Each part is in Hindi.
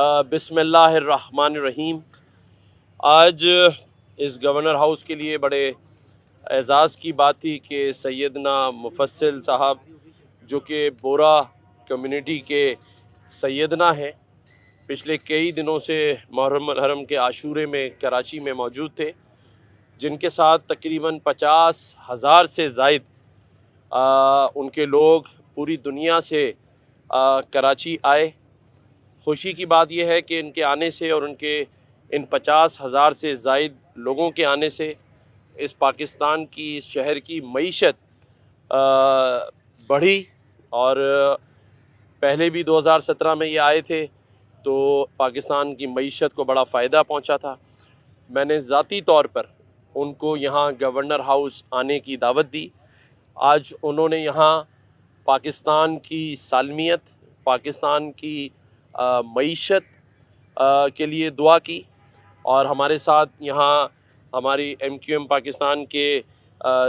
बिस्मिल्लाहिर्रहमानिर्रहीम। आज इस गवर्नर हाउस के लिए बड़े एज़ाज़ की बात थी कि सैयदना मुफस्सिल साहब जो कि बोरा कम्युनिटी के सैयदना हैं, पिछले कई दिनों से मुहर्रम के आशूरे में कराची में मौजूद थे, जिनके साथ तकरीबन 50,000 से ज़ायद उनके लोग पूरी दुनिया से कराची आए। खुशी की बात यह है कि इनके आने से और उनके इन 50,000 से ज़ायद लोगों के आने से इस पाकिस्तान की इस शहर की मईशत बढ़ी। और पहले भी 2017 में ये आए थे तो पाकिस्तान की मईशत को बड़ा फ़ायदा पहुंचा था। मैंने ज़ाती तौर पर उनको यहाँ गवर्नर हाउस आने की दावत दी। आज उन्होंने यहाँ पाकिस्तान की सालमियत, पाकिस्तान की मईशत के लिए दुआ की और हमारे साथ यहाँ हमारी MQM पाकिस्तान के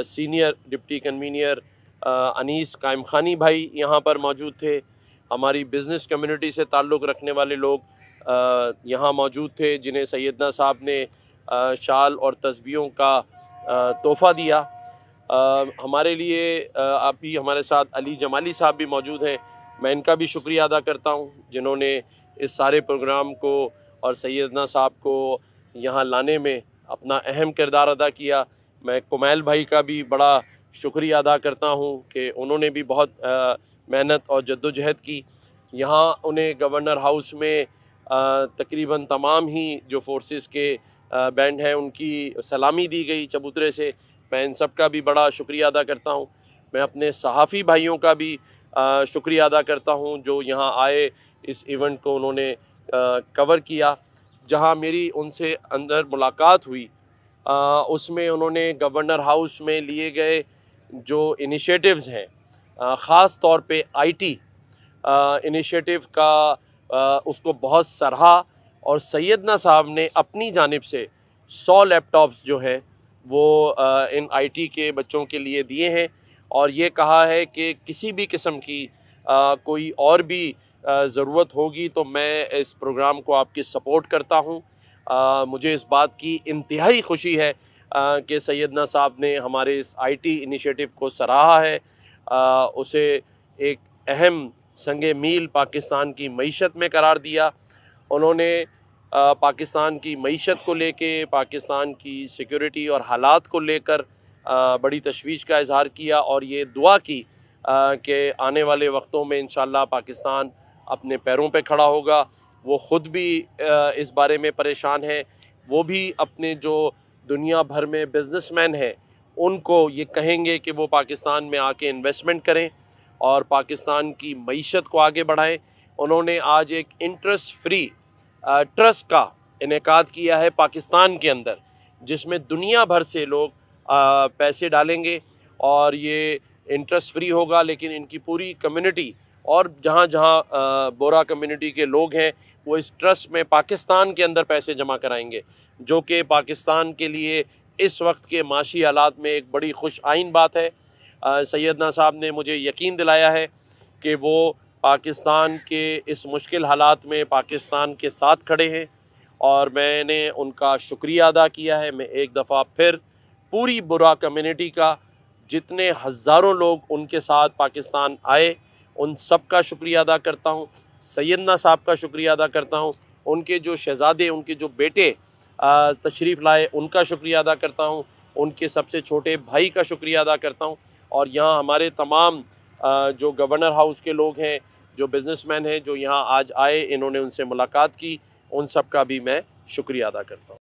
सीनियर डिप्टी कन्वीनर अनीस कायम खानी भाई यहाँ पर मौजूद थे। हमारी बिज़नेस कम्युनिटी से ताल्लुक़ रखने वाले लोग यहाँ मौजूद थे, जिन्हें सैयदना साहब ने शाल और तस्बीहों का तोहफ़ा दिया। हमारे लिए अभी हमारे साथ अली जमाली साहब भी मौजूद हैं। मैं इनका भी शुक्रिया अदा करता हूँ जिन्होंने इस सारे प्रोग्राम को और सैयदना साहब को यहाँ लाने में अपना अहम किरदार अदा किया। मैं कुमैल भाई का भी बड़ा शुक्रिया अदा करता हूँ कि उन्होंने भी बहुत मेहनत और जद्दोजहद की। यहाँ उन्हें गवर्नर हाउस में तकरीबन तमाम ही जो फोर्सेस के बैंड हैं उनकी सलामी दी गई चबूतरे से। मैं इन सब का भी बड़ा शुक्रिया अदा करता हूँ। मैं अपने सहाफ़ी भाइयों का भी शुक्रिया अदा करता हूँ जो यहाँ आए, इस इवेंट को उन्होंने कवर किया। जहाँ मेरी उनसे अंदर मुलाकात हुई उसमें उन्होंने गवर्नर हाउस में लिए गए जो इनिशिएटिव्स हैं, ख़ास तौर पे IT इनिशिएटिव का उसको बहुत सराहा और सैयदना साहब ने अपनी जानिब से 100 लैपटॉप्स जो हैं वो इन IT के बच्चों के लिए दिए हैं और ये कहा है कि किसी भी किस्म की कोई और भी ज़रूरत होगी तो मैं इस प्रोग्राम को आपकी सपोर्ट करता हूँ। मुझे इस बात की इंतहाई खुशी है कि सैयदना साहब ने हमारे इस IT इनिशिएटिव को सराहा है, उसे एक अहम संगे मील पाकिस्तान की मईशत में करार दिया। उन्होंने पाकिस्तान की मईशत को लेके, पाकिस्तान की सिक्योरिटी और हालात को लेकर बड़ी तशवीश का इज़हार किया और ये दुआ की कि आने वाले वक्तों में इंशाअल्लाह पाकिस्तान अपने पैरों पे खड़ा होगा। वो ख़ुद भी इस बारे में परेशान हैं। वो भी अपने जो दुनिया भर में बिज़नेसमैन हैं उनको ये कहेंगे कि वो पाकिस्तान में आके इन्वेस्टमेंट करें और पाकिस्तान की मईशत को आगे बढ़ाएं। उन्होंने आज एक इंटरेस्ट फ्री ट्रस्ट का इनेकाद किया है पाकिस्तान के अंदर, जिसमें दुनिया भर से लोग पैसे डालेंगे और ये इंटरेस्ट फ्री होगा, लेकिन इनकी पूरी कम्युनिटी और जहाँ जहाँ बोरा कम्युनिटी के लोग हैं वो इस ट्रस्ट में पाकिस्तान के अंदर पैसे जमा कराएंगे, जो कि पाकिस्तान के लिए इस वक्त के माशी हालात में एक बड़ी खुश आइन बात है। सैयदना साहब ने मुझे यकीन दिलाया है कि वो पाकिस्तान के इस मुश्किल हालात में पाकिस्तान के साथ खड़े हैं और मैंने उनका शुक्रिया अदा किया है। मैं एक दफ़ा फिर पूरी बोरा कम्युनिटी का, जितने हज़ारों लोग उनके साथ पाकिस्तान आए, उन सब का शुक्रिया अदा करता हूँ। सैयदना साहब का शुक्रिया अदा करता हूँ। उनके जो शहज़ादे, उनके जो बेटे तशरीफ़ लाए, उनका शुक्रिया अदा करता हूँ। उनके सबसे छोटे भाई का शुक्रिया अदा करता हूँ। और यहाँ हमारे तमाम जो गवर्नर हाउस के लोग हैं, जो बिज़नेसमैन हैं, जो यहाँ आज आए, इन्होंने उनसे मुलाकात की, उन सब का भी मैं शुक्रिया अदा करता हूँ।